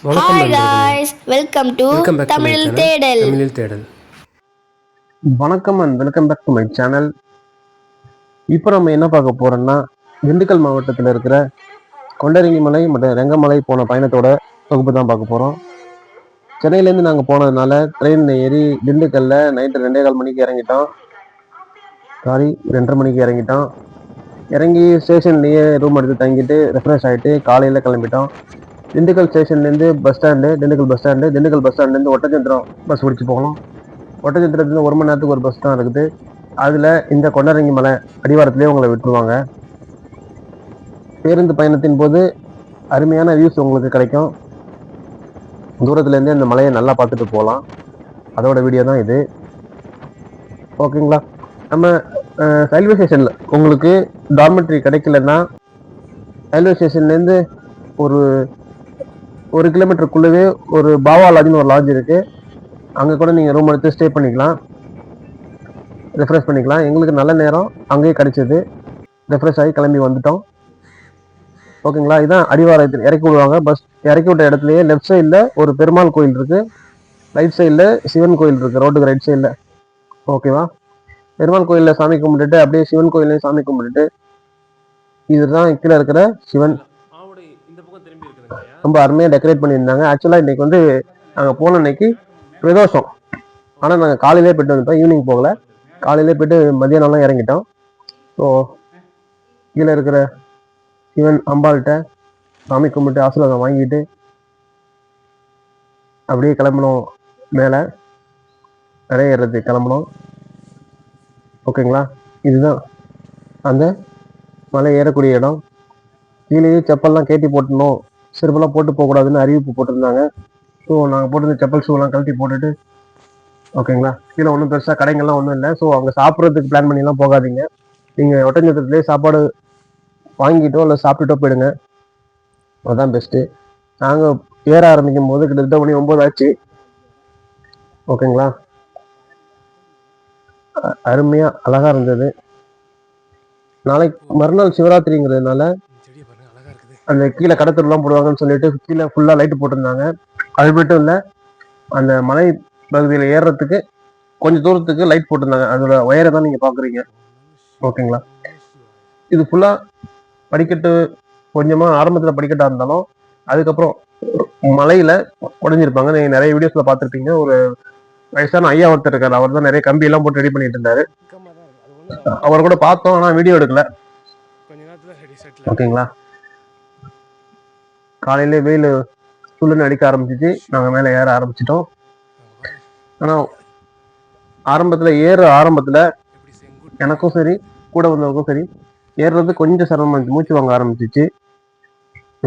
வணக்கம் ஹாய் நண்பர்களே. Guys, welcome to welcome back to my தமிழில் சேனல் தேடல். தமிழில் தேடல். வணக்கம் and welcome back to my channel. இப்போ நம்ம என்ன பார்க்க போறோம்னா, திண்டுக்கல் மாவட்டத்தில் இருக்கிற கொண்டரங்கி மலை மற்றும் ரெங்கமலை போன பயணத்தோட தொகுப்பு தான் பார்க்க போகிறோம். சென்னையிலேருந்து நாங்கள் போனதுனால ட்ரெயினில் ஏறி திண்டுக்கல்ல நைட்டு 2:15 மணிக்கு இறங்கிட்டோம். 2:30 மணிக்கு இறங்கிட்டோம். இறங்கி ஸ்டேஷன்லேயே ரூம் எடுத்து தங்கிட்டு ரெஃப்ரெஷ் ஆகிட்டு காலையில் கிளம்பிட்டோம். திண்டுக்கல் ஸ்டேஷன்லேருந்து திண்டுக்கல் பஸ் ஸ்டாண்ட்லேருந்து ஒட்டச்சத்திரம் பஸ் பிடிச்சி போகணும். ஒட்டச்சத்திரத்துல 1 மணி நேரத்துக்கு ஒரு பஸ் தான் இருக்குது. அதில் இந்த கொண்டரங்கி மலை அடிவாரத்திலே உங்களை விட்டுருவாங்க. பேருந்து பயணத்தின் போது அருமையான வியூஸ் உங்களுக்கு கிடைக்கும். தூரத்துலேருந்தே இந்த மலையை நல்லா பார்த்துட்டு போகலாம். அதோட வீடியோ தான் இது. ஓகேங்களா? நம்ம ரயில்வே ஸ்டேஷனில் உங்களுக்கு டார்மெட்ரி கிடைக்கலன்னா ரயில்வே ஸ்டேஷன்லேருந்து ஒரு 1 கிலோமீட்டருக்குள்ளவே ஒரு பாவா லாட்ஜ்னு ஒரு லாட்ஜ் இருக்குது. அங்கே கூட நீங்கள் ரூம் எடுத்து ஸ்டே பண்ணிக்கலாம், ரெஃப்ரெஷ் பண்ணிக்கலாம். எங்களுக்கு நல்ல நேரம் அங்கேயே கிடைச்சிது. ரெஃப்ரெஷ் ஆகி கிளம்பி வந்துட்டோம். ஓகேங்களா? இதுதான் அடிவாரத்தில் இறக்கி விடுவாங்க. பஸ் இறக்கி விட்ட இடத்துலையே லெஃப்ட் சைடில் ஒரு பெருமாள் கோயில் இருக்குது, ரைட் சைடில் சிவன் கோயில் இருக்குது, ரோட்டுக்கு ரைட் சைடில். ஓகேவா? பெருமாள் கோயிலில் சாமி கும்பிட்டுட்டு அப்படியே சிவன் கோயிலையும் சாமி கும்பிட்டுட்டு, இதுதான் கீழே இருக்கிற சிவன். ரொம்ப அருமையாக டெக்கரேட் பண்ணியிருந்தாங்க. ஆக்சுவலாக இன்னைக்கு வந்து நாங்கள் போன அன்னைக்கு பிரதோஷம், ஆனால் நாங்கள் காலையிலே போய்ட்டு வந்துட்டோம். ஈவினிங் போகல, காலையிலே போய்ட்டு மதியானம்லாம் இறங்கிட்டோம். ஸோ கீழே இருக்கிற சிவன் அம்பாள்கிட்ட சாமி கும்பிட்டு ஆசீர்வாதம் வாங்கிட்டு அப்படியே கிளம்பணும். மேலே நிறைய ஏறதுக்கு கிளம்பணும். ஓகேங்களா? இதுதான் அந்த மலை ஏறக்கூடிய இடம். கீழேயே செப்பல்லாம் கேட்டி போட்டணும், செருப்பெல்லாம் போட்டு போகக்கூடாதுன்னு அறிவிப்பு போட்டிருந்தாங்க. ஸோ நாங்கள் போட்டிருந்த செப்பல் ஷூலாம் கழட்டி போட்டுட்டு, ஓகேங்களா, கீழே ஒன்றும் பெருசாக கடைங்கள்லாம் ஒன்றும் இல்லை. ஸோ அங்கே சாப்பிட்றதுக்கு பிளான் பண்ணிலாம் போகாதீங்க. நீங்கள் ஒட்டஞ்சத்திரத்துலேயே சாப்பாடு வாங்கிட்டோ இல்லை சாப்பிட்டுட்டோ போயிடுங்க, அதுதான் பெஸ்ட்டு. நாங்கள் ஏற ஆரம்பிக்கும் போது கிட்டத்தட்ட மணி 9 ஆச்சு. ஓகேங்களா? அருமையாக அழகாக இருந்தது. நாளைக்கு மறுநாள் சிவராத்திரிங்கிறதுனால அந்த கீழே கடத்தூர்லாம் போடுவாங்கன்னு சொல்லிட்டு கீழே ஃபுல்லாக லைட்டு போட்டிருந்தாங்க. அது மட்டும் இல்லை, அந்த மலை பகுதியில் ஏறுறதுக்கு கொஞ்சம் தூரத்துக்கு லைட் போட்டிருந்தாங்க. அதோட ஒயரை தான் நீங்கள் பார்க்குறீங்க. ஓகேங்களா? இது ஃபுல்லாக படிக்கட்டு, கொஞ்சமாக ஆரம்பத்தில் படிக்கட்டாக இருந்தாலும் அதுக்கப்புறம் மலையில் உடஞ்சிருப்பாங்க. நீங்கள் நிறைய வீடியோஸில் பார்த்துருப்பீங்க. ஒரு வயசான ஐயா ஒருத்தர் இருக்காரு, அவர் தான் நிறைய கம்பியெல்லாம் போட்டு ரெடி பண்ணிட்டு இருந்தாரு. அவர் கூட பார்த்தோம், ஆனால் வீடியோ எடுக்கல. ஓகேங்களா? காலையிலே வெயில் சுள்ளுன்னு அடிக்க ஆரம்பிச்சிச்சு. நாங்கள் மேலே ஏற ஆரம்பிச்சிட்டோம். ஆனால் ஆரம்பத்தில் எனக்கும் சரி கூட வந்தவங்களுக்கும் சரி ஏறுறது கொஞ்சம் சிரமம் இருந்துச்சு, மூச்சு வாங்க ஆரம்பிச்சிச்சு.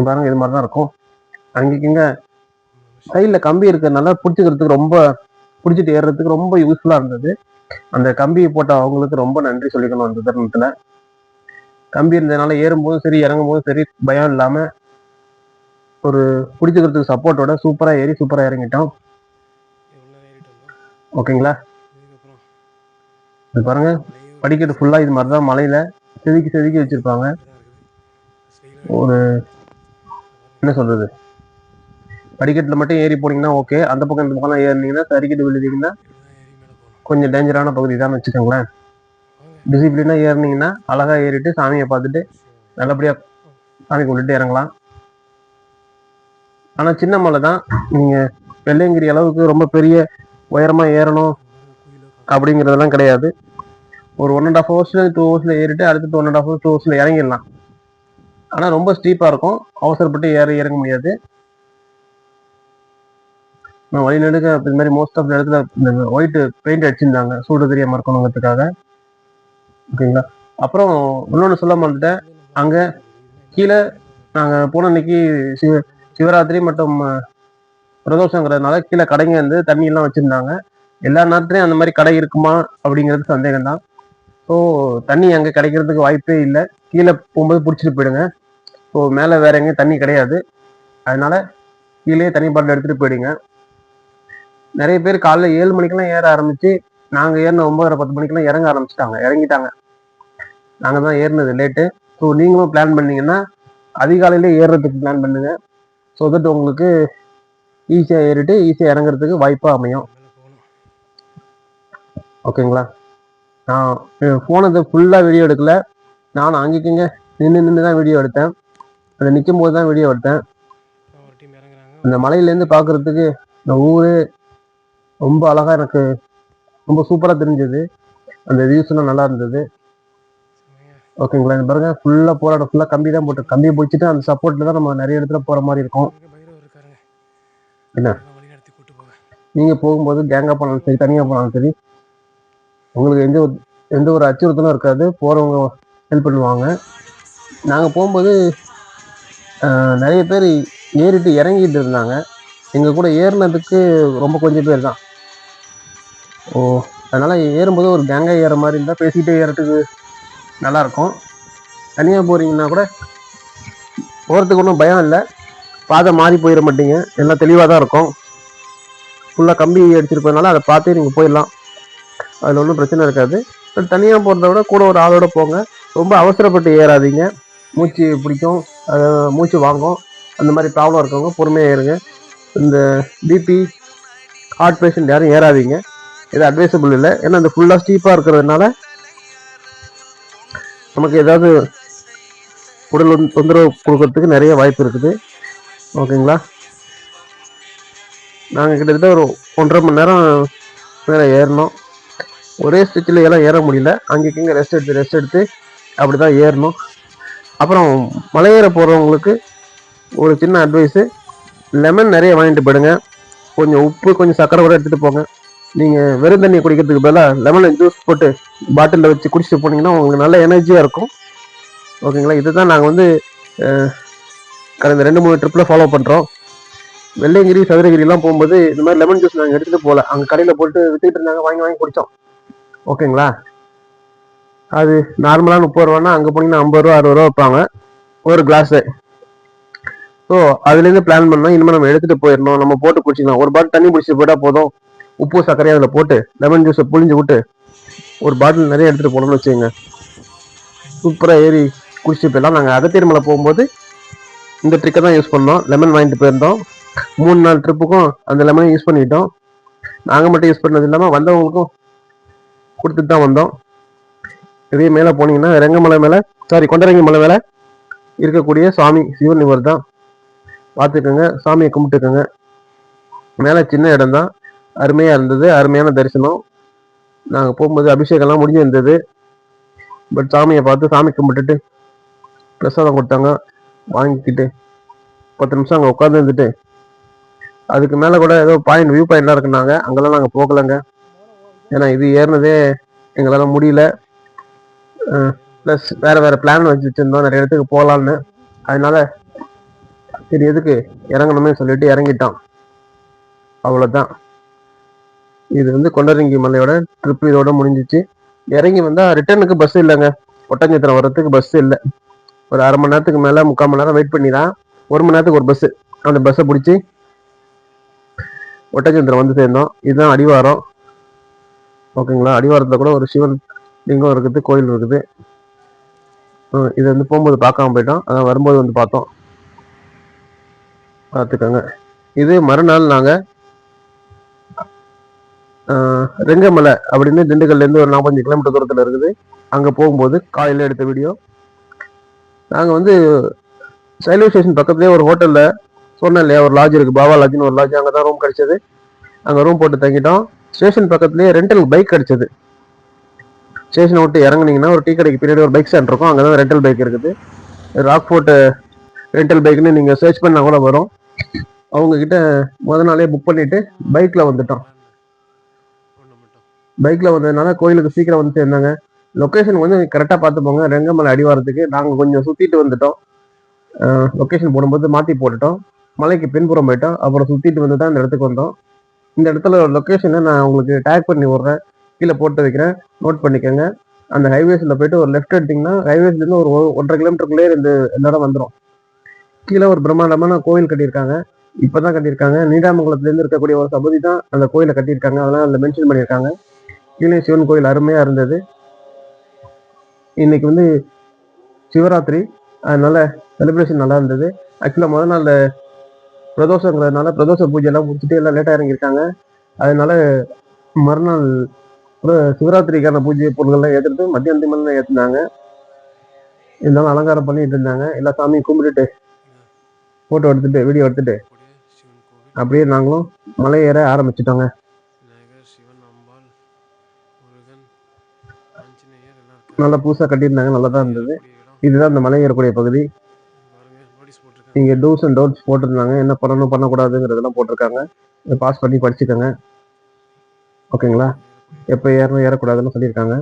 பாருங்க, இது மாதிரி தான் இருக்கும். அங்கேங்க சைடில் கம்பி இருக்கிறதுனால பிடிச்சிக்கிறதுக்கு ரொம்ப பிடிச்சிட்டு ஏறுறதுக்கு ரொம்ப யூஸ்ஃபுல்லாக இருந்தது. அந்த கம்பி போட்ட அவங்களுக்கு ரொம்ப நன்றி சொல்லிக்கணும். அந்த தருணத்தில் கம்பி இருந்ததுனால ஏறும்போதும் சரி இறங்கும் போதும் சரி பயம் இல்லாமல் ஒரு பிடிச்சிக்கிறதுக்கு சப்போர்ட்டோட சூப்பராக ஏறி சூப்பராக இறங்கிட்டோம். ஓகேங்களா? இது பாருங்க, படிக்கட்டு ஃபுல்லாக இது மாதிரி தான் மலையில் செதுக்கி வச்சுருப்பாங்க. ஒரு என்ன சொல்கிறது, படிக்கட்டில் மட்டும் ஏறி போனீங்கன்னா ஓகே, அந்த பக்கம் இந்த பக்கம்லாம் ஏறினீங்கன்னா சரிக்கிட்டு விழுந்தீங்கன்னா கொஞ்சம் டேஞ்சரான பகுதி தான் வச்சுக்கோங்களேன். டிசிப்ளினாக ஏறினீங்கன்னா அழகாக ஏறிட்டு சாமியை பார்த்துட்டு நல்லபடியாக சாமி கும்பிட்டுட்டு இறங்கலாம். ஆனால் சின்ன மலை தான், நீங்கள் வெள்ளையங்கிரி அளவுக்கு ரொம்ப பெரிய உயரமாக ஏறணும் அப்படிங்கிறதெல்லாம் கிடையாது. ஒரு 1.5 hours 2 hours ஏறிட்டு அடுத்து 1.5 hours 2 hours இறங்கிடலாம். ஆனால் ரொம்ப ஸ்டீப்பாக இருக்கும், அவசரப்பட்டு இறங்க முடியாது. நான் வழிநடுக்க இது மாதிரி மோஸ்ட் ஆஃப் இடத்துல இந்த ஒயிட் பெயிண்ட் அடிச்சிருந்தாங்க, சூடு தெரியாமல் இருக்கணுங்கிறதுக்காக. ஓகேங்களா? அப்புறம் இன்னொன்று சொல்ல மறந்துட்டேன். அங்கே கீழே நாங்கள் போன அன்னைக்கு சிவராத்திரி மற்றும் பிரதோஷங்கிறதுனால கீழே கடைங்க வந்து தண்ணியெல்லாம் வச்சுருந்தாங்க. எல்லா நேரத்துலையும் அந்த மாதிரி கடை இருக்குமா அப்படிங்கிறது சந்தேகம் தான். ஸோ தண்ணி அங்கே கிடைக்கிறதுக்கு வாய்ப்பே இல்லை. கீழே போகும்போது பிடிச்சிட்டு போயிடுங்க. ஸோ மேலே வேற எங்கேயும் தண்ணி கிடையாது, அதனால கீழே தண்ணி பாட்டில் எடுத்துகிட்டு போயிடுங்க. நிறைய பேர் காலைல 7 மணிக்கெல்லாம் ஏற ஆரம்பிச்சு, நாங்கள் ஏறின 9:30 10 மணிக்கெல்லாம் இறங்கிட்டாங்க. நாங்கள் தான் ஏறினது லேட்டு. ஸோ நீங்களும் பிளான் பண்ணீங்கன்னா அதிகாலையிலே ஏறுறதுக்கு பிளான் பண்ணுங்க. ஸோ தட் உங்களுக்கு ஈஸியாக ஏறிட்டு ஈஸியாக இறங்குறதுக்கு வாய்ப்பாக அமையும். ஓகேங்களா? நான் ஃபோனை ஃபுல்லாக வீடியோ எடுக்கல. நானும் அங்கேக்கிங்க நின்று தான் வீடியோ எடுத்தேன். அதை நிற்கும் போது தான் வீடியோ எடுத்தேன். அந்த மலையிலேருந்து பார்க்குறதுக்கு இந்த ஊர் ரொம்ப அழகாக எனக்கு ரொம்ப சூப்பராக தெரிஞ்சது. அந்த வியூஸ்லாம் நல்லா இருந்தது. ஓகேங்களா? இந்த பாருங்க ஃபுல்லாக போராட ஃபுல்லாக கம்பி தான் போட்டு கம்பியை பிடிச்சிட்டு அந்த சப்போர்ட்டில் தான் நம்ம நிறைய இடத்துல போகிற மாதிரி இருக்கும். என்ன நீங்கள் போகும்போது கேங்காக போனாலும் சரி தனியாக போனாலும் சரி உங்களுக்கு எந்த ஒரு அச்சுறுத்தலும் இருக்காது. போகிறவங்க ஹெல்ப் பண்ணுவாங்க. நாங்கள் போகும்போது நிறைய பேர் ஏறிட்டு இறங்கிட்டு இருந்தாங்க. எங்கள் கூட ஏறினதுக்கு ரொம்ப கொஞ்சம் பேர் தான். அதனால் ஏறும்போது ஒரு கேங்காக ஏற மாதிரி இருந்தால் பேசிக்கிட்டே ஏறத்துக்கு நல்லாயிருக்கும். தனியாக போகிறீங்கன்னா கூட போகிறதுக்கு ஒன்றும் பயம் இல்லை. பாதை மாறி போயிட மாட்டீங்க. எல்லாம் தெளிவாக தான் இருக்கும். ஃபுல்லாக கம்பி அடிச்சிருப்பதுனால அதை பார்த்து நீங்கள் போயிடலாம். அதில் ஒன்றும் பிரச்சனை இருக்காது. தனியாக போகிறத விட கூட ஒரு ஆளோட போங்க. ரொம்ப அவசரப்பட்டு ஏறாதீங்க. மூச்சு பிடிக்கும், மூச்சு வாங்கும், அந்த மாதிரி ப்ராப்ளம் இருக்கவங்க பொறுமையாக ஏறுங்க. இந்த பிபி ஹார்ட் பேஷண்ட் யாரும் ஏறாதீங்க. இது அட்வைசபிள் இல்லை. ஏன்னா அந்த ஃபுல்லாக ஸ்டீப்பாக இருக்கிறதுனால நமக்கு ஏதாவது உடல் தொந்தரவு கொடுக்கறதுக்கு நிறைய வாய்ப்பு இருக்குது. ஓகேங்களா? நாங்கள் கிட்டத்தட்ட ஒரு 1.5 மணி நேரம் மேலே ஏறினோம். ஒரே ஸ்டிச்சில் எல்லாம் ஏற முடியல. அங்கேக்கிங்க ரெஸ்ட் எடுத்து அப்படி தான் ஏறணும். அப்புறம் மலையேற போகிறவங்களுக்கு ஒரு சின்ன அட்வைஸு, லெமன் நிறைய வாங்கிட்டு போயிடுங்க. கொஞ்சம் உப்பு கொஞ்சம் சர்க்கரை கூட எடுத்துகிட்டு போங்க. நீங்கள் வெறும் தண்ணியை குடிக்கிறதுக்கு பதிலாக லெமன் ஜூஸ் போட்டு பாட்டிலில் வச்சு குடிச்சிட்டு போனீங்கன்னா உங்களுக்கு நல்ல எனர்ஜியாக இருக்கும். ஓகேங்களா? இதை தான் நாங்கள் வந்து கடந்த 2-3 ட்ரிப்பில் ஃபாலோ பண்ணுறோம். வெள்ளையங்கிரி சதுரகிரிலாம் போகும்போது இந்த மாதிரி லெமன் ஜூஸ் நாங்கள் எடுத்துகிட்டு போகல. அங்கே கடையில் போட்டு வித்துக்கிட்டு இருந்தாங்க, வாங்கி குடித்தோம். ஓகேங்களா? அது நார்மலாக 30 ரூபான்னா அங்கே போனீங்கன்னா 50 ரூபா 60 ரூபா வைப்பாங்க ஒரு கிளாஸு. ஸோ அதுலேருந்து பிளான் பண்ணோம், இனிமேல் நம்ம எடுத்துகிட்டு போயிடணும், நம்ம போட்டு குடிச்சிக்கலாம். ஒரு பாட்டில் தண்ணி பிடிச்சிட்டு போயிட்டால் போதும். உப்பு சர்க்கரையாக அதில் போட்டு லெமன் ஜூஸை புழிஞ்சு விட்டு ஒரு பாட்டில் நிறைய எடுத்துகிட்டு போகணும்னு வச்சுக்கோங்க. சூப்பராக ஏறி குடிச்சிட்டு போயிடலாம். நாங்கள் அகத்தியர்மலை போகும்போது இந்த ட்ரிக்கை தான் யூஸ் பண்ணோம். லெமன் வாங்கிட்டு போயிருந்தோம். 3-4 ட்ரிப்புக்கும் அந்த லெமனை யூஸ் பண்ணிட்டோம். நாங்கள் மட்டும் யூஸ் பண்ணது இல்லாமல் வந்தவங்களுக்கும் கொடுத்துட்டு தான் வந்தோம். இதே மேலே போனீங்கன்னா ரெங்கமலை மேலே கொண்டரங்கி மலை மேலே இருக்கக்கூடிய சாமி சிவன் இவர் தான். பார்த்துக்கோங்க, சாமியை கும்பிட்டுக்கோங்க. மேலே சின்ன இடம் தான், அருமையாக இருந்தது. அருமையான தரிசனம். நாங்கள் போகும்போது அபிஷேகம்லாம் முடிஞ்சு இருந்தது. பட் சாமியை பார்த்து சாமி கும்பிட்டுட்டு பிரசாதம் கொடுத்தாங்க, வாங்கிக்கிட்டு 10 நிமிஷம் அங்கே உட்காந்து இருந்துட்டு அதுக்கு மேலே கூட ஏதோ வியூ பாயிண்ட்லாம் இருக்குனாங்க. அங்கெல்லாம் நாங்கள் போகலைங்க. ஏன்னா இது ஏறினதே எங்களால் முடியல. ப்ளஸ் வேறு பிளான் வச்சுருந்தோம், நிறைய இடத்துக்கு போகலான்னு. அதனால சரி எதுக்கு இறங்கணுமே சொல்லிட்டு இறங்கிட்டோம். அவ்வளோதான். இது வந்து கொண்டரங்கி மலையோட ட்ரிப் இதோட முடிஞ்சிச்சு. இறங்கி வந்தால் ரிட்டர்னுக்கு பஸ் இல்லைங்க. ஒட்டஞ்சத்திரம் வர்றதுக்கு பஸ் இல்லை. ஒரு 1/2 மணி நேரத்துக்கு மேலே 3/4 மணி நேரம் வெயிட் பண்ணி தான் 1 மணி நேரத்துக்கு ஒரு பஸ்ஸு. அந்த பஸ்ஸை பிடிச்சி ஒட்டச்சந்திரம் வந்து சேர்ந்தோம். இதுதான் அடிவாரம். ஓகேங்களா? அடிவாரத்தில் கூட ஒரு சிவன் லிங்கம் இருக்குது, கோயில் இருக்குது. இது வந்து போகும்போது பார்க்காம போயிட்டோம், அதான் வரும்போது வந்து பார்த்தோம். பார்த்துக்கோங்க. இது மறுநாள் நாங்கள் ரெங்கமலை அப்படின்னு திண்டுக்கல்லேருந்து ஒரு 45 கிலோமீட்டர் தூரத்தில் இருக்குது. அங்கே போகும்போது காலையில் எடுத்த வீடியோ. நாங்கள் வந்து ரயில்வே ஸ்டேஷன் பக்கத்துலேயே ஒரு ஹோட்டலில் சொன்னேன் இல்லையா, ஒரு லாட்ஜ் இருக்குது, பாபா லாட்ஜ்னு ஒரு லாட்ஜ். அங்கே தான் ரூம் கிடச்சிது. அங்கே ரூம் போட்டு தங்கிட்டோம். ஸ்டேஷன் பக்கத்துலேயே ரெண்டல் பைக் கிடச்சிது. ஸ்டேஷனை விட்டு இறங்குனீங்கன்னா ஒரு டீ கடைக்கு பின்னாடி ஒரு பைக் ஸ்டாண்ட் இருக்கும். அங்கே தான் ரெண்டல் பைக் இருக்குது. ராக்ஃபோர்ட் ரெண்டல் பைக்னு நீங்கள் சர்ச் பண்ணால் கூட வரும். அவங்கக்கிட்ட நாளே புக் பண்ணிவிட்டு பைக்கில் வந்துட்டோம். பைக்கில் வந்ததுனால கோயிலுக்கு சீக்கிரம் வந்து சேர்ந்தாங்க. லொக்கேஷன் வந்து கரெக்டாக பார்த்து போங்க. ரெங்கமலை அடிவாரத்துக்கு நாங்கள் கொஞ்சம் சுற்றிட்டு வந்துட்டோம். லொக்கேஷன் போடும்போது மாற்றி போட்டுட்டோம். மலைக்கு பின்புறம் போயிட்டோம். அப்புறம் சுற்றிட்டு வந்து தான் இந்த இடத்துக்கு வந்தோம். இந்த இடத்துல லொக்கேஷனை நான் உங்களுக்கு டேக் பண்ணி விட்றேன், கீழே போட்டு வைக்கிறேன், நோட் பண்ணிக்கோங்க. அந்த ஹைவேஸில் போயிட்டு ஒரு லெஃப்ட் எடுத்திங்கன்னா ஹைவேஸ்லேருந்து ஒரு 1.5 கிலோமீட்டருக்குள்ளே இந்த இடம் வந்துடும். கீழே ஒரு பிரம்மாண்டமான கோவில் கட்டியிருக்காங்க. இப்போ தான் கட்டியிருக்காங்க. நீடாமங்கலத்துலேருந்து இருக்கக்கூடிய ஒரு சபதி தான் அந்த கோயிலை கட்டியிருக்காங்க. அதெல்லாம் அதில் மென்ஷன் பண்ணியிருக்காங்க. கீழே சிவன் கோயில் அருமையாக இருந்தது. இன்னைக்கு வந்து சிவராத்திரி, அதனால செலிப்ரேஷன் நல்லா இருந்தது. ஆக்சுவலாக முதல் நாள் பிரதோஷங்கிறதுனால பிரதோஷ பூஜை எல்லாம் முடிச்சுட்டு எல்லாம் லேட்டாக இறங்கியிருக்காங்க. அதனால மறுநாள் சிவராத்திரிக்கான பூஜை பொருள்கள்லாம் ஏற்றுட்டு மத்தியானத்துக்கு மேலே ஏற்றுனாங்க. இருந்தாலும் அலங்காரம் பண்ணிட்டு இருந்தாங்க. எல்லா சாமியும் கும்பிட்டுட்டு ஃபோட்டோ எடுத்துட்டு வீடியோ எடுத்துட்டு அப்படியே நாங்களும் மலை ஏற ஆரம்பிச்சிட்டோங்க. நல்லா புதுசாக கட்டியிருந்தாங்க, நல்லா தான் இருந்தது. இதுதான் இந்த மலை ஏறக்கூடிய பகுதி. இங்கே டூஸ் அண்ட் டோன்ட்ஸ் போட்டிருந்தாங்க, என்ன பண்ணணும் பண்ணக்கூடாதுங்கிறதெல்லாம் போட்டிருக்காங்க. பாஸ் பண்ணி படிச்சுக்கோங்க, ஓகேங்களா? எப்போ ஏறணும் ஏறக்கூடாதுன்னு சொல்லியிருக்காங்க.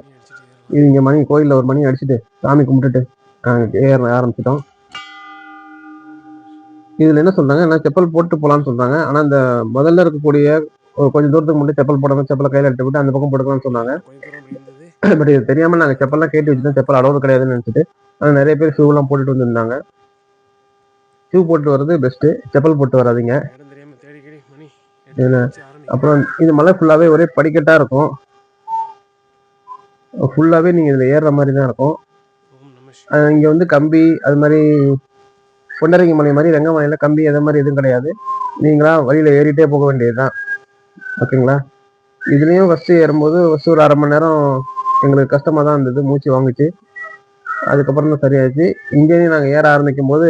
இது இங்கே மணி கோயிலில் ஒரு மணி அடிச்சுட்டு சாமி கும்பிட்டுட்டு ஏற ஆரம்பிச்சிட்டோம். இதில் என்ன சொல்கிறாங்க, என்ன செப்பல் போட்டு போகலான்னு சொல்கிறாங்க. ஆனால் இந்த முதல்ல இருக்கக்கூடிய கொஞ்சம் தூரத்துக்கு முன்னாடி செப்பல் போடாமல் செப்பலை கையில் எடுத்துக்கிட்டு அந்த பக்கம் போட்டுக்கலாம்னு சொன்னாங்க. பட் இது தெரியாமல் நாங்கள் செப்பல்லாம் கேட்டு வச்சுட்டோம், செப்பல் அளவு கிடையாதுன்னு நினச்சிட்டு. ஆனால் நிறைய பேர் ஷூலாம் போட்டுட்டு வந்துருந்தாங்க. ஷூ போட்டு வர்றது பெஸ்ட்டு, செப்பல் போட்டு வராதிங்க. அப்புறம் இது மலை ஃபுல்லாகவே ஒரே படிக்கட்டாக இருக்கும். ஃபுல்லாகவே நீங்கள் இதில் ஏறுற மாதிரி தான் இருக்கும். இங்கே வந்து கம்பி அது மாதிரி பொண்டரங்கி மலை மாதிரி ரெங்க மலையில் கம்பி அது மாதிரி எதுவும் கிடையாது. நீங்களா வழியில் ஏறிட்டே போக வேண்டியதுதான், ஓகேங்களா? இதுலேயும் ஃபஸ்ட்டு ஏறும்போது ஃபஸ்ட்டு ஒரு 1/2 மணி நேரம் எங்களுக்கு கஷ்டமாக தான் இருந்தது, மூச்சு வாங்கிச்சு. அதுக்கப்புறம் தான் சரியாச்சு. இங்கேயும் நாங்கள் ஏற ஆரம்பிக்கும் போது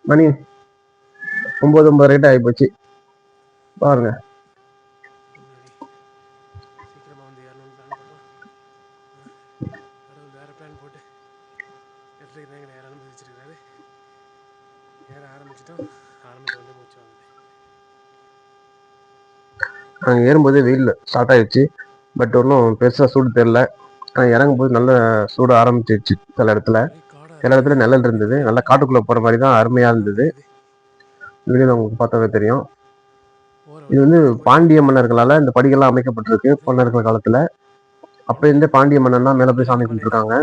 மணி 9:30 ஆகிப்போச்சு பாருங்க. நாங்கள் ஏறும்போது வெயில் ஸ்டார்ட் ஆயிடுச்சு, பட் ஒன்றும் பெருசாக சூடு தெரில. இறங்கும் போது நல்ல சூடு ஆரம்பிச்சிருச்சு. சில இடத்துல நிழல் இருந்தது, நல்லா காட்டுக்குள்ளே போகிற மாதிரி தான் அருமையாக இருந்தது. வீடியோ உங்களுக்கு பார்த்தாவே தெரியும். இது வந்து பாண்டிய மன்னர்களால் இந்த படிகள்லாம் அமைக்கப்பட்டிருக்கு. மன்னர்கள் காலத்தில் அப்போ இருந்தே பாண்டிய மன்னன் மேலே போய் சாமி கும்பிட்டுருக்காங்க,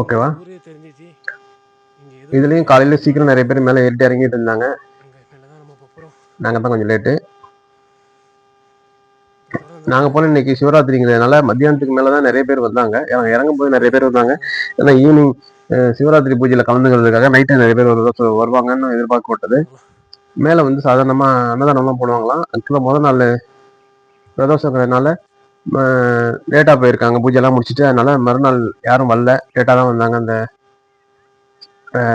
ஓகேவா? இதுலேயும் காலையில் சீக்கிரம் நிறைய பேர் மேலே ஏறிட்டு இறங்கிட்டு இருந்தாங்க. நாங்கள் தான் கொஞ்சம் லேட்டு. நாங்கள் போன இன்னைக்கு சிவராத்திரிங்கிறதுனால மத்தியானத்துக்கு மேலே தான் நிறைய பேர் வந்தாங்க. இறங்கும் போது நிறைய பேர் வந்தாங்க. ஏன்னா ஈவினிங் சிவராத்திரி பூஜையில் கலந்துக்கிறதுக்காக நைட்டு நிறைய பேர் வருவாங்கன்னு எதிர்பார்க்கப்பட்டது. மேலே வந்து சாதாரணமாக அன்னதானம்லாம் போடுவாங்களாம். ஆக்சுவலாக முதல் நாள் பிரதோஷங்கிறதுனால லேட்டாக போயிருக்காங்க பூஜைலாம் முடிச்சுட்டு. அதனால மறுநாள் யாரும் வரல, லேட்டாக தான் வந்தாங்க. அந்த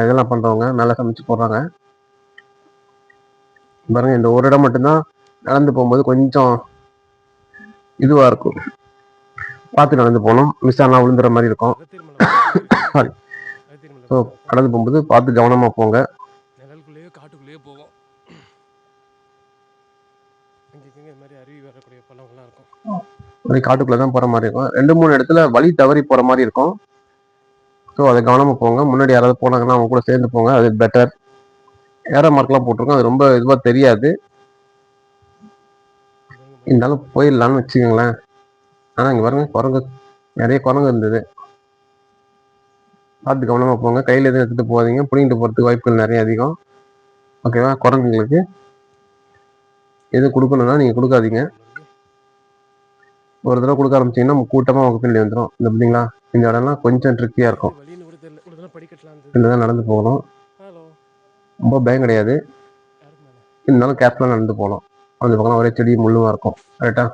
இதெல்லாம் பண்ணுறவங்க மேலே சமைச்சு போடுறாங்க பாருங்க. இந்த ஒரு இடம் மட்டும்தான் நடந்து போகும்போது கொஞ்சம் இதுவாக இருக்கும், பார்த்து நடந்து போகணும். மிஸ் ஆனால் விழுந்துற மாதிரி இருக்கும். சாரி. ஸோ கடந்து போகும்போது பார்த்து கவனமாக போங்க. காட்டுக்குள்ளேயே போவோம். காட்டுக்குள்ளே தான் போகிற மாதிரி இருக்கும். 2-3 இடத்துல வழி தவறி போகிற மாதிரி இருக்கும். ஸோ அதை கவனமாக போங்க. முன்னாடி யாராவது போனாங்கன்னா அவங்க கூட சேர்ந்து போங்க, அது பெட்டர். ஏரோ மார்க்லாம் போட்டிருக்கோம், அது ரொம்ப இதுவாக தெரியாது, இருந்தாலும் போயிடலான்னு வச்சுக்கோங்களேன். ஆனால் இங்கே பாருங்க, குரங்கு நிறைய குரங்கு இருந்தது. பார்த்து கவனமாக போங்க. கையில் எதுவும் எடுத்துகிட்டு போகாதீங்க, பிடிங்கிட்டு போகிறதுக்கு வாய்ப்புகள் நிறைய அதிகம், ஓகேவா? குரங்குங்களுக்கு எதுவும் கொடுக்கணும்னா நீங்கள் கொடுக்காதீங்க. ஒரு தடவை கொடுக்க ஆரம்பிச்சிங்கன்னா கூட்டமாக உங்கள் பின்னாடி வந்துடும். இந்த பார்த்தீங்களா, இந்த இடம்லாம் கொஞ்சம் ட்ரிக்கியாக இருக்கும். இதுதான் நடந்து போகணும், ரொம்ப பயம் கிடையாது, இருந்தாலும் கேர்ஃபுல்லாக நடந்து போகணும். அந்த பக்கம் ஒரே செடி முள்ளுவாக இருக்கும், கரெக்டாக?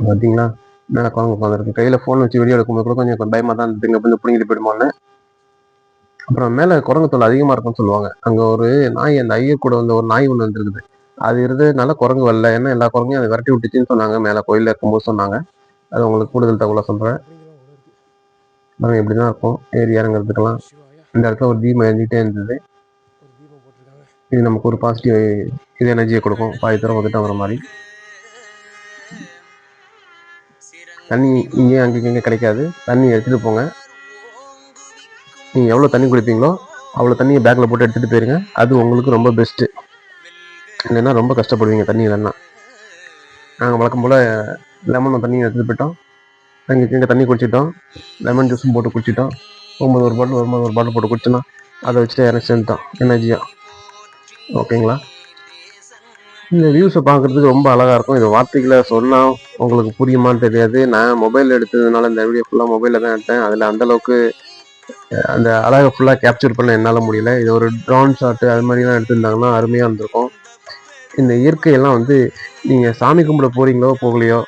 பார்த்தீங்களா, மேலே குரங்கு உட்காந்துருக்கு. கையில் ஃபோன் வச்சு வீடியோ எடுக்கும்போது கூட கொஞ்சம் பயமாக தான் இருந்தது, இங்கே வந்து பிடிங்கிட்டு போயிடுமோன்னு. அப்புறம் மேலே குரங்கு தொல்லை அதிகமாக இருக்கும்னு சொல்லுவாங்க. அங்கே ஒரு நாய், அந்த ஐயர் கூட வந்து ஒரு நாய் ஒன்று வந்துருக்குது. அது இருந்ததுனால குரங்கு வரல, ஏன்னா எல்லா குரங்கையும் அதை விரட்டி விட்டுச்சுன்னு சொன்னாங்க, மேலே கோயிலில் இருக்கும்போது சொன்னாங்க. அது உங்களுக்கு கூடுதல் தகவலாக சொல்கிறேன். பாருங்க, இப்படி தான் இருக்கும் ஏறி இறங்குறதுக்கெல்லாம். இந்த இடத்துல ஒரு தீபம் எரிஞ்சிட்டே இருந்தது. இது நமக்கு ஒரு பாசிட்டிவ் இது எனர்ஜியை கொடுக்கும், பாதி தூரம் வந்துட்டு வர மாதிரி. தண்ணி இங்கேயும் அங்கேயும் கிடைக்காது, தண்ணி எடுத்துகிட்டு போங்க. நீங்கள் எவ்வளோ தண்ணி குடிப்பீங்களோ அவ்வளோ தண்ணியை பேக்கில் போட்டு எடுத்துகிட்டு போயிருங்க, அது உங்களுக்கு ரொம்ப பெஸ்ட்டு. இல்லைன்னா ரொம்ப கஷ்டப்படுவீங்க தண்ணி இல்லைன்னா. நாங்கள் வழக்கம் போல் லெமன் தண்ணி எடுத்துகிட்டு போயிட்டோம், இங்கே தண்ணி குடிச்சிட்டோம், லெமன் ஜூஸும் போட்டு குடிச்சிட்டோம். 9 பாட்டில் வரும்போது ஒரு பாட்டில் போட்டு குடிச்சோன்னா அதை வச்சுட்டு இறங்கி சேர்ந்துட்டோம் எனர்ஜியாக, ஓகேங்களா? இந்த வியூஸை பார்க்குறதுக்கு ரொம்ப அழகாக இருக்கும். இது வார்த்தைகளை சொன்னால் உங்களுக்கு புரியுமான்னு தெரியாது. நான் மொபைல் எடுத்ததுனால இந்த வீடியோ ஃபுல்லாக மொபைலில் தான் எடுத்தேன். அதில் அந்தளவுக்கு அந்த அழகை ஃபுல்லாக கேப்சர் பண்ண என்னால் முடியல. இது ஒரு ட்ரோன் ஷாட்டு அது மாதிரிலாம் எடுத்திருந்தாங்கன்னா அருமையாக இருந்திருக்கும். இந்த இயற்கையெல்லாம் வந்து நீங்கள் சாமி கும்பிட போகிறீங்களோ போகலையோ,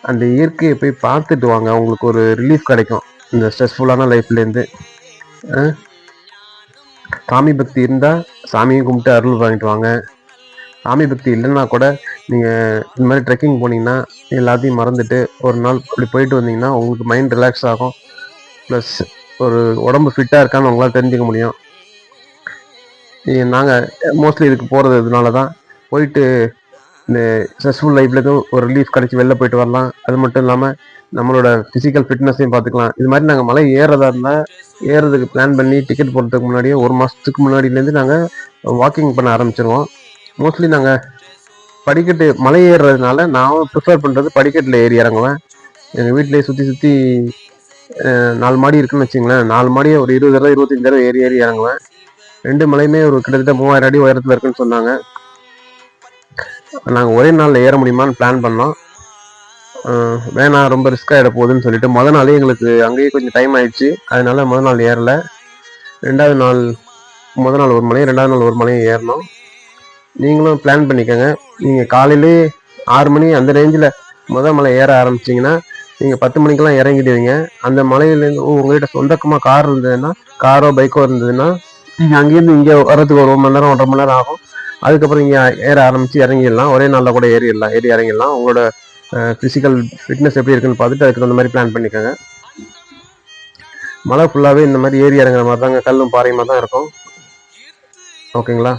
அந்த இயற்கையை போய் பார்த்துட்டு வாங்க. உங்களுக்கு ஒரு ரிலீஃப் கிடைக்கும் இந்த ஸ்ட்ரெஸ்ஃபுல்லான லைஃப்லேருந்து. சாமி பக்தி இருந்தால் சாமியும் கும்பிட்டு அருள் வாங்கிட்டு வாங்க. சாமி பக்தி இல்லைன்னா கூட நீங்கள் இந்த மாதிரி ட்ரெக்கிங் போனீங்கன்னா எல்லாத்தையும் மறந்துட்டு ஒரு நாள் இப்படி போயிட்டு வந்தீங்கன்னா உங்களுக்கு மைண்ட் ரிலாக்ஸ் ஆகும். ப்ளஸ் ஒரு உடம்பு ஃபிட்டாக இருக்கான்னு உங்களால் தெரிஞ்சுக்க முடியும். நாங்கள் மோஸ்ட்லி இதுக்கு போகிறது இதனால தான். போயிட்டு இந்த ஸ்ட்ரெஸ்ஃபுல் லைஃப்லேருந்து ஒரு ரிலீஃப் கிடச்சி வெளில போயிட்டு வரலாம். அது மட்டும் இல்லாமல் நம்மளோட ஃபிசிக்கல் ஃபிட்னஸையும் பார்த்துக்கலாம். இது மாதிரி நாங்கள் மலை ஏறதா இருந்தால் ஏறதுக்கு பிளான் பண்ணி டிக்கெட் போடுறதுக்கு முன்னாடியே 1 மாதத்துக்கு முன்னாடியிலேருந்து நாங்கள் வாக்கிங் பண்ண ஆரம்பிச்சிருவோம். மோஸ்ட்லி நாங்கள் படிக்கட்டு மலை ஏறுறதுனால நான் ப்ரிஃபர் பண்ணுறது படிக்கட்டில் ஏறி இறங்குவேன். எங்கள் வீட்டிலேயே சுற்றி 4 மாடி இருக்குன்னு வச்சுங்களேன். 4 மாடியை ஒரு 20 தடவை 25 தடவை ஏறி இறங்குவேன். 2 மலையுமே ஒரு கிட்டத்தட்ட 3000 அடி உயரத்தில் இருக்குன்னு சொன்னாங்க. நாங்கள் ஒரே நாளில் ஏற முடியுமான்னு பிளான் பண்ணோம். வேணாம் ரொம்ப ரிஸ்க் ஆகிட போகுதுன்னு சொல்லிட்டு மொதல் நாளே எங்களுக்கு அங்கேயே கொஞ்சம் டைம் ஆயிடுச்சு. அதனால முதல் நாள் ஏறலை. ரெண்டாவது நாள் முதல் நாள் ஒரு மலையும் 2வது நாள் ஒரு மலையும் ஏறினோம். நீங்களும் பிளான் பண்ணிக்கோங்க. நீங்கள் காலையிலே 6 மணி அந்த ரேஞ்சில் முதல் மலை ஏற ஆரம்பிச்சிங்கன்னா நீங்கள் 10 மணிக்கெல்லாம் இறங்கிடுவீங்க. அந்த மலையிலேருந்து உங்கள்கிட்ட சொந்தக்கமாக கார் இருந்ததுன்னா, காரோ பைக்கோ இருந்ததுன்னா நீங்கள் அங்கேருந்து இங்கே வர்றதுக்கு ஒரு 1 மணி நேரம் 1.5 மணி நேரம் ஆகும். அதுக்கப்புறம் இங்கே ஏற ஆரம்பித்து இறங்கிடலாம். ஒரே நாளில் கூட ஏறி இறங்கிடலாம். உங்களோட ஃபிசிக்கல் ஃபிட்னஸ் எப்படி இருக்குன்னு பார்த்துட்டு அதுக்கு தகுந்த மாதிரி பிளான் பண்ணிக்கோங்க. மலை ஃபுல்லாகவே இந்த மாதிரி ஏறி இறங்குற மாதிரி தாங்க, கல்லும் பாறையுமா தான் இருக்கும். ஓகேங்களா?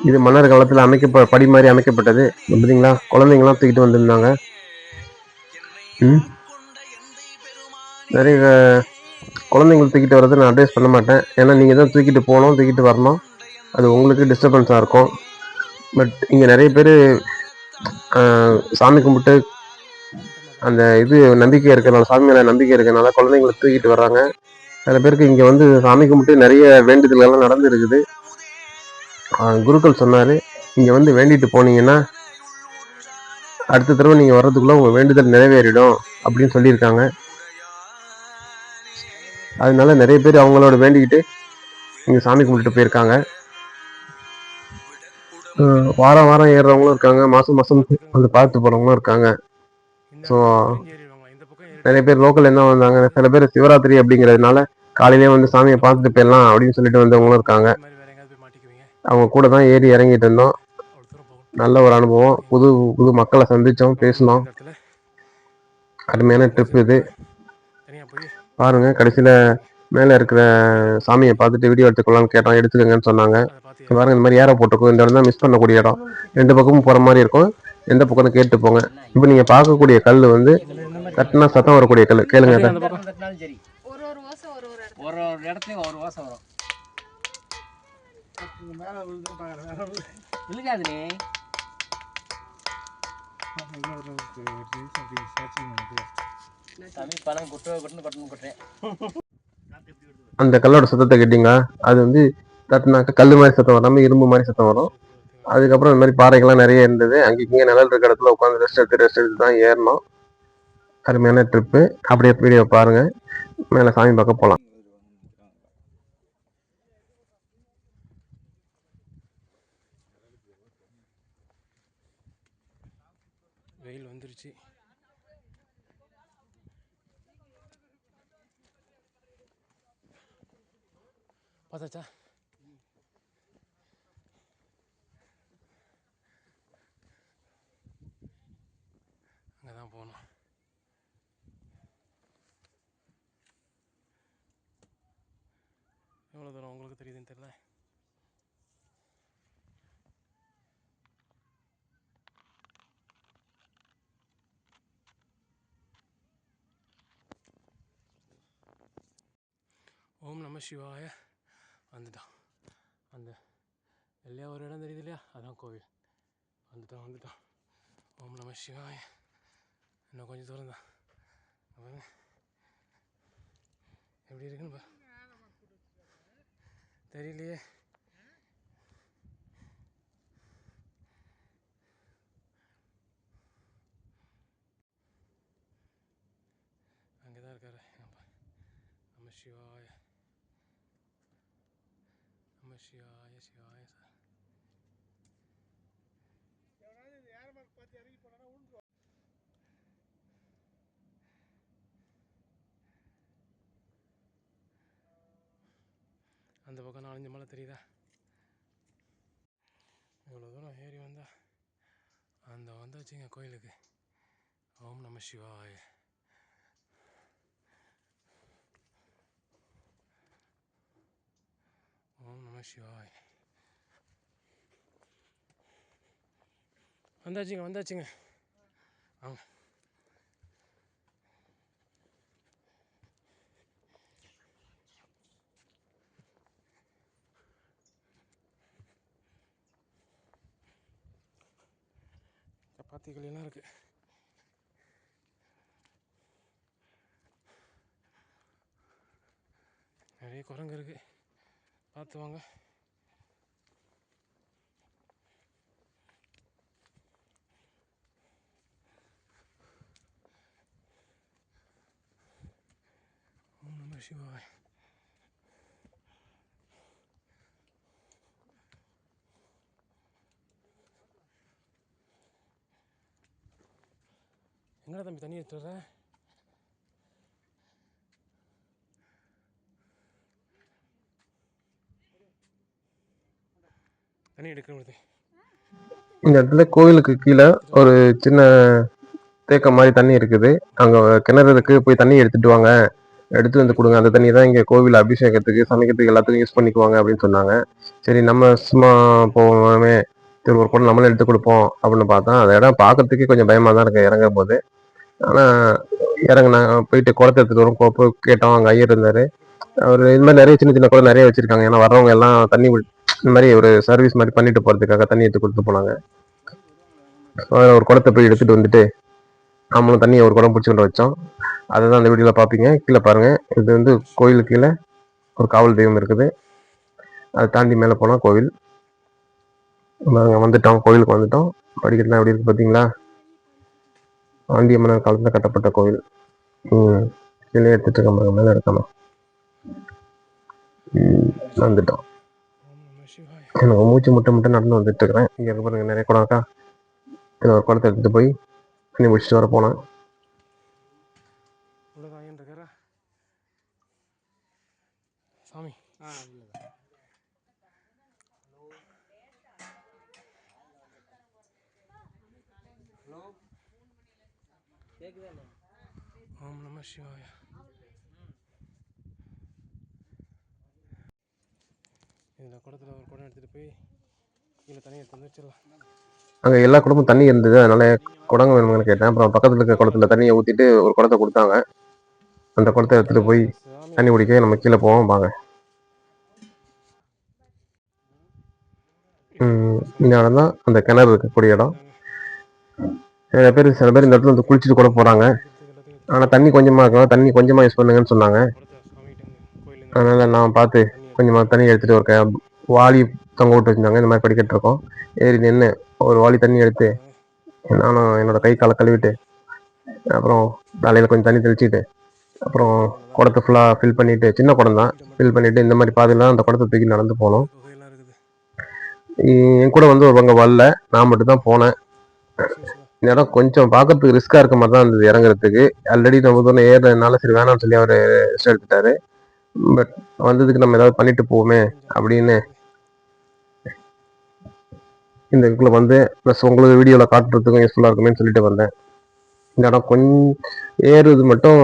இது மன்னர் காலத்தில் படி மாதிரி அமைக்கப்பட்டது. பார்த்தீங்களா? குழந்தைங்களாம் தூக்கிட்டு வந்திருந்தாங்க. நிறைய குழந்தைங்களை தூக்கிட்டு வர்றது நான் அட்வைஸ் பண்ண மாட்டேன். ஏன்னா நீங்கள் தான் தூக்கிட்டு போகணும், தூக்கிட்டு வரணும். அது உங்களுக்கு டிஸ்டர்பன்ஸாக இருக்கும். பட் இங்கே நிறைய பேர் சாமி கும்பிட்டு அந்த இது நம்பிக்கை இருக்கிறனால, சாமி மேலே நம்பிக்கை இருக்கிறனால குழந்தைங்களை தூக்கிட்டு வர்றாங்க. சில பேருக்கு இங்கே வந்து சாமி கும்பிட்டு நிறைய வேண்டுதல்கள்லாம் நடந்துருக்குது. குருக்கள் சொன்னார், இங்கே வந்து வேண்டிட்டு போனீங்கன்னா அடுத்த தடவை நீங்கள் வர்றதுக்குள்ளே உங்கள் வேண்டுதல் நிறைவேறிடும் அப்படின்னு சொல்லியிருக்காங்க. அதனால நிறைய பேர் அவங்களோட வேண்டிக்கிட்டு இங்கே சாமி கும்பிட்டுட்டு போயிருக்காங்க. வாரம் வாரம் ஏறுறவங்களும் இருக்காங்க, மாதம் மாதம் வந்து பார்த்து போகிறவங்களும் இருக்காங்க. ஸோ நிறைய பேர் லோக்கல் என்ன வந்தாங்க, சில பேர் சிவராத்திரி அப்படிங்கிறதுனால காலையிலே வந்து சாமியை பார்த்துட்டு போயிடலாம் அப்படின்னு சொல்லிட்டு வந்தவங்களும் இருக்காங்க. அவங்க கூட தான் ஏறி இறங்கிட்டு இருந்தோம். நல்ல ஒரு அனுபவம். புது புது மக்களை சந்தித்தோம், பேசினோம். அருமையான ட்ரிப் இது. பாருங்க, கடைசியில் மேலே இருக்கிற சாமியை பார்த்துட்டு வீடியோ எடுத்துக்கலாம்னு கேட்டோம். எடுத்துக்கங்கன்னு சொன்னாங்க. பாருங்க, இந்த மாதிரி ஏற போட்டிருக்கும். இந்த இடம் தான் மிஸ் பண்ணக்கூடிய இடம். 2 பக்கமும் போகிற மாதிரி இருக்கும். எந்த பக்கம்னு கேட்டு போங்க. இப்போ நீங்கள் பார்க்கக்கூடிய கல் வந்து தட்டினா சத்தம் வரக்கூடிய கல். கேளுங்க. அந்த கல்லோட சத்தத்தை கேட்டீங்களா? அது வந்து தட்டினாக்க கல் மாதிரி சத்தம் வராமல் இரும்பு மாதிரி சத்தம் வரும். அதுக்கப்புறம் இந்த மாதிரி பாறைகள்லாம் நிறைய இருந்தது. அங்கே நிழல் இருக்கிற இடத்துல உட்காந்து ரெஸ்ட் எடுத்து தான் ஏறணும். அருமையான ட்ரிப்பு. அப்படியே வீடியோ பாருங்க. மேலே சாமி பார்க்க போகலாம். வெயில் வந்துருச்சு. பார்த்தாச்சா? அங்கே தான் போகணும். எவ்வளோ தூரம் உங்களுக்கு தெரியுதுன்னு தெரியல. ஓம் நம சிவாய. வந்துட்டோம். அந்த வெள்ளையா ஒரு இடம் தெரியுது இல்லையா, அதான் கோவில். வந்துட்டோம். ஓம் நம சிவாய. இன்னும் கொஞ்சம் தூரம் தான். எப்படி இருக்குன்னு தெரியலையே. அங்கே தான் இருக்காரு. நம சிவாய. நம சிவாய சிவாய சார். அந்த பக்கம் 4-5 மலை தெரியுதா? இவ்வளோ தூரம் ஏறி வந்தா அந்த வந்தாச்சுங்க கோயிலுக்கு. ஓம் நம சிவாய. ஓம் நம சிவாய. வந்தாச்சுங்க வந்தாச்சுங்க. வாங்க. சப்பாத்திகள் எல்லாம் இருக்கு. நிறைய குரங்கு இருக்கு, பார்த்து வாங்க. ஓம் நம சிவாய. எங்கடா தம்பி தண்ணி எடுத்து வர? தண்ணி எடுக்கிறது. இந்த இடத்துல கோவிலுக்கு கீழே ஒரு சின்ன தேக்கம் மாதிரி தண்ணி இருக்குது. அங்கே கிணறு இருக்கு, போய் தண்ணி எடுத்துட்டு வாங்க, எடுத்து வந்து கொடுங்க. அந்த தண்ணி தான் இங்கே கோவில் அபிஷேகத்துக்கு, சமைக்கிறதுக்கு எல்லாத்துக்கும் யூஸ் பண்ணிக்குவாங்க அப்படின்னு சொன்னாங்க. சரி நம்ம சும்மா போவோமே, சரி ஒரு குடம் நம்மளும் எடுத்து கொடுப்போம் அப்படின்னு பார்த்தா அந்த இடம் பார்க்கறதுக்கே கொஞ்சம் பயமாக தான் இருக்கு இறங்கும் போது. ஆனால் நாங்கள் போயிட்டு குளத்தை எடுத்துட்டு வரோம், போய் கேட்டோம். அங்கே ஐயர் இருந்தார். அவர் இது மாதிரி நிறைய சின்ன சின்ன குளம் நிறைய வச்சிருக்காங்க. ஏன்னா வர்றவங்க எல்லாம் தண்ணி இந்த மாதிரி ஒரு சர்வீஸ் மாதிரி பண்ணிட்டு போகிறதுக்காக தண்ணி எடுத்து கொடுத்து போனாங்க. ஒரு குளத்தை போய் எடுத்துட்டு வந்துட்டு நம்மளும் தண்ணியை ஒரு குடம் பிடிச்சி கொண்டு வச்சோம். அதை தான் அந்த வீடியோவில் பார்ப்பீங்க. கீழே பாருங்கள், இது வந்து கோயிலுக்கு கீழே ஒரு காவல் தெய்வம் இருக்குது. அதை தாண்டி மேலே போனால் கோவில். நாங்கள் வந்துட்டோம், கோயிலுக்கு வந்துட்டோம். படிக்கட்டுலாம் எப்படி இருக்குது பார்த்தீங்களா? ஆண்டியம்மன் காலத்தில் கட்டப்பட்ட கோவில். கீழே எடுத்துட்டு இருக்க மேலே இருக்காம வந்துட்டோம். எனக்கு மூச்சு முட்டை முட்டை நடந்து வந்துட்டு இருக்கிறேன். இங்கே இருக்க பாருங்க, நிறைய குடம்க்கா. இதில் ஒரு குடத்தை எடுத்துகிட்டு போய் தண்ணி முடிச்சுட்டு வர போனேன். சாமி ஓம் நம சிவாய. இதில் குடத்தில் ஒரு குடம் எடுத்துகிட்டு போய் கீழே தண்ணி எடுத்து வந்து வச்சிடலாம். அங்கே எல்லா குடமும் தண்ணி இருந்தது, அதனால குடங்க வேணும்னு கேட்டேன். அப்புறம் பக்கத்தில் இருக்க குளத்துல தண்ணியை ஊற்றிட்டு ஒரு குடத்தை கொடுத்தாங்க. அந்த குடத்தை எடுத்துகிட்டு போய் தண்ணி குடிக்க நம்ம கீழே போவோம் வாங்க. இந்த இடம் தான் அந்த கிணறு இருக்கக்கூடிய இடம். சில பேர் இந்த இடத்துல வந்து குளிச்சுட்டு கூட போகிறாங்க. ஆனால் தண்ணி கொஞ்சமாக இருக்கலாம், தண்ணி கொஞ்சமாக யூஸ் பண்ணுங்கன்னு சொன்னாங்க. அதனால் நான் பார்த்து கொஞ்சமாக தண்ணி எடுத்துகிட்டு இருக்கேன். வாளி தொங்க விட்டு வச்சுருந்தாங்க, இந்த மாதிரி படிக்கட்டு இருக்கோம். ஏறி நின்று ஒரு வாளி தண்ணி எடுத்து நானும் என்னோடய கை காலை கழுவிட்டு அப்புறம் தலையில் கொஞ்சம் தண்ணி தெளிச்சுட்டு அப்புறம் குடத்தை ஃபுல்லாக ஃபில் பண்ணிவிட்டு, சின்ன குடம் தான், ஃபில் பண்ணிவிட்டு இந்த மாதிரி பாதையில் அந்த குடத்தை தூக்கி நடந்து போனோம். என் கூட வந்து ஒருவங்க வரல, நான் மட்டும் தான் போனேன். இந்த இடம் கொஞ்சம் பார்க்கறதுக்கு ரிஸ்க்காக இருக்க மாதிரி தான் இருந்தது இறங்குறதுக்கு. ஆல்ரெடி நம்ம தூரம் ஏறுறதுனால சரி வேணாம்னு சொல்லி அவர் ரெஸ்ட் எடுத்துட்டாரு. பட் வந்ததுக்கு நம்ம ஏதாவது பண்ணிட்டு போவோமே அப்படின்னு இந்த இதுக்குள்ள வந்து ப்ளஸ் உங்களுக்கு வீடியோவில் காட்டுறதுக்கும் யூஸ்ஃபுல்லாக இருக்குமேன்னு சொல்லிட்டு வந்தேன். இந்த இடம் கொஞ்சம் ஏறுறது மட்டும்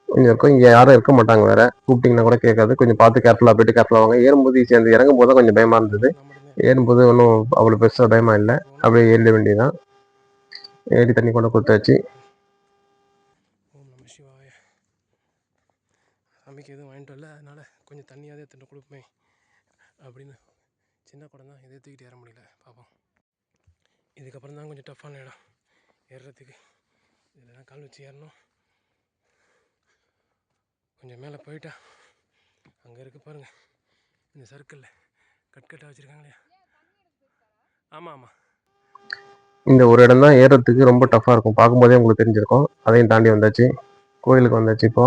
கொஞ்சம் இருக்கும். இங்கே யாரும் இருக்க மாட்டாங்க, வேற கூப்பிட்டிங்கன்னா கூட கேட்காது. கொஞ்சம் பார்த்து கேர்ஃபுல்லாக போயிட்டு கேர்ஃபுல்லாக வாங்க. ஏறும்போது ஈஸியாக இருந்து, இறங்கும் போது தான் கொஞ்சம் பயமாக இருந்தது. ஏறும்போது ஒன்றும் அவ்வளோ பெருசாக பயமாக இல்லை, அப்படியே ஏறிட வேண்டியதுதான். ஏறி தண்ணி கொண்டு கொடுத்தாச்சு. ஓம் நம சிவாய. சாமிக்கு எதுவும் வாங்கிட்டு வரல, அதனால் கொஞ்சம் தண்ணியாவது எடுத்துகிட்டு கொடுப்பேன் அப்படின்னு சின்ன குடம் தான், எதை தூக்கிட்டு ஏற முடியல. பார்ப்போம். இதுக்கப்புறம் தான் கொஞ்சம் டஃப்பான இடம் ஏறுறதுக்கு. இதில் தான் கால் வச்சு ஏறணும். கொஞ்சம் மேலே போயிட்டா அங்கே இருக்கு பாருங்கள், இந்த சர்க்கிளில் கட்டாக வச்சுருக்காங்க இல்லையா? ஆமாம் ஆமாம். இந்த ஒரு இடம் தான் ஏறுறதுக்கு ரொம்ப டஃப்பாக இருக்கும். பார்க்கும்போதே உங்களுக்கு தெரிஞ்சிருக்கும். அதையும் தாண்டி வந்தாச்சு, கோயிலுக்கு வந்தாச்சு. இப்போ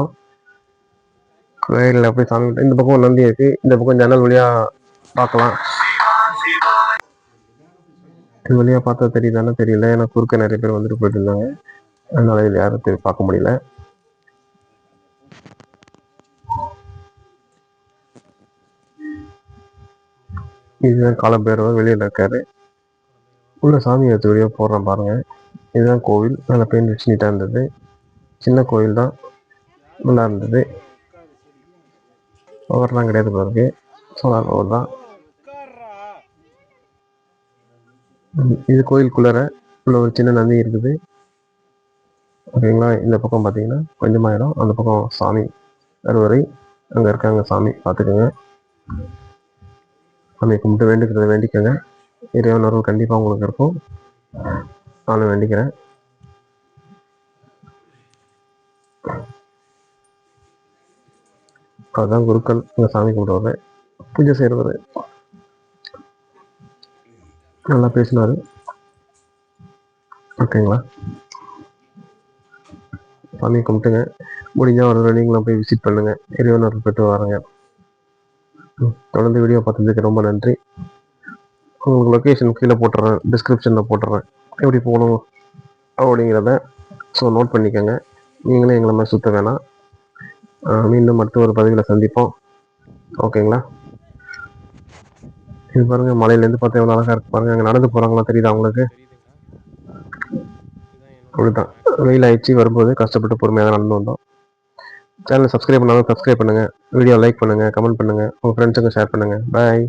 கோயிலில் போய் சாமி கும்பிட்டு இந்த பக்கம் ஒரு நந்தி இருக்குது, இந்த பக்கம் ஜன்னல் வழியாக பார்க்கலாம். இது வழியாக பார்த்தா தெரியுதானே தெரியல, ஏன்னா குறுக்க நிறைய பேர் வந்துட்டு போயிட்டு இருந்தாங்க, அதனால இதில் யாரும் பார்க்க முடியல. இதுதான் காலபைரவர் வெளியில் இருக்காரு. உள்ள சாமி எடுத்து வெளியே போடுறேன் பாருங்கள். இதுதான் கோவில், நல்லா பெயிண்ட் வச்சு நீட்டாக இருந்தது. சின்ன கோவில் தான், நல்லா இருந்தது. பவர்லாம் கிடையாது பாருங்க, சோலார் பவர் தான். இது கோயிலுக்குள்ளார உள்ள ஒரு சின்ன நந்தி இருக்குது. ஓகேங்களா. இந்த பக்கம் பார்த்தீங்கன்னா கொஞ்சமாக இடம், அந்த பக்கம் சாமி கருவறை, அங்கே இருக்காங்க சாமி, பார்த்துக்கோங்க. சாமி கும்பிட்டு வேண்டிக்கிறத வேண்டிக்கோங்க, இறைவன் அருள் கண்டிப்பாக உங்களுக்கு இருக்கும். நானும் வேண்டிக்கிறேன். அதுதான் குருக்கள் இங்கே சாமி கும்பிடுவாரு, பூஜை செய்கிறவர். நல்லா பேசினார். ஓகேங்களா. சாமி கும்பிட்டுங்க, முடிஞ்சால் ஒரு நீங்களும் போய் விசிட் பண்ணுங்கள், இறைவன் அருள் பெற்று வாருங்க. தொடர்ந்து வீடியோ பார்த்ததுக்கு ரொம்ப நன்றி. உங்களுக்கு லொக்கேஷன் கீழே போட்டுறேன், டிஸ்கிரிப்ஷனில் போட்டுறேன், எப்படி போகணும் அப்படிங்கிறத. ஸோ நோட் பண்ணிக்கோங்க, நீங்களும் எங்களை மாதிரி சுற்ற வேணாம். மீண்டும் அடுத்த ஒரு பதிவில் சந்திப்போம். ஓகேங்களா. இது பாருங்கள், மலையிலேருந்து பார்த்தா எவ்வளோ அழகாக இருக்கு பாருங்கள். அங்கே நடந்து போகிறாங்களா தெரியுதா அவங்களுக்கு? அப்படிதான், வெயில் ஆயிடுச்சு, வரும்போது கஷ்டப்பட்டு பொறுமையாக தான் நடந்து வந்தோம். சேனலை சப்ஸ்கிரைப் பண்ணாலும் சப்ஸ்கிரைப் பண்ணுங்கள், வீடியோ லைக் பண்ணுங்கள், கமெண்ட் பண்ணுங்கள், உங்கள் ஃப்ரெண்ட்ஸுங்க ஷேர் பண்ணுங்கள். பாய்.